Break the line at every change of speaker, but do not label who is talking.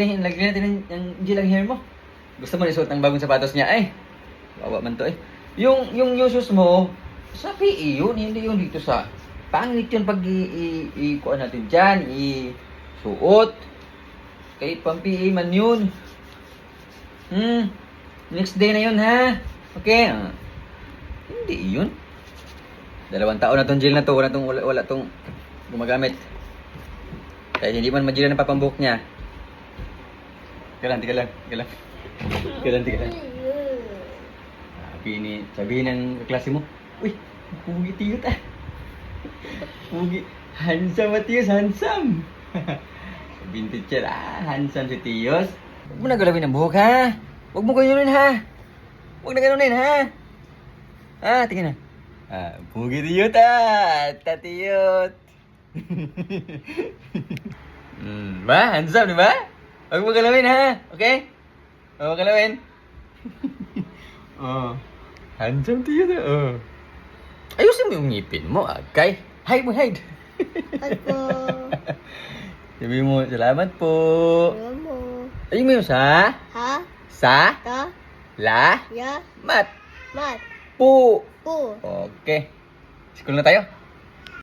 Lagyan natin ng gel ang hair mo. Gusto mo isuot ng bagong sapatos niya? Ay, wawa man to eh. Yung shoes mo, sa PE yun, hindi yung dito sa... Pangit yun pag kuha natin dyan, isuot. Kahit pang PE man yun. Next day na yun ha. Okay? Hindi yun. 2 taon na tong gel na to, wala tong gumagamit. Kaya hindi man magila ng papambuk niya. Tika lang. Sabihin ng klase mo, uy, pugi tiyot ah. Pugi, handsome at tiyos, handsome. Sabihin teacher, handsome si tiyos. Huwag mo na galawin ang buhok ha. Huwag mo ganunin ha. Huwag na ganunin ha. Tingnan na. Pugi tiyot tatiyot. Ba? Handsome, di ba? Huwag mo galawin, ha? Okay? Huwag mo galawin. Handsome to yun, Ayusin mo yung ngipin mo, okay? Hide mo, hide.
Hi po.
Sabi mo, salamat po.
Alam mo.
Ayun mo yung sa?
Ha?
Sa?
Ta?
La?
Ya?
Mat?
Mat?
Po?
Po?
Okay. School na tayo?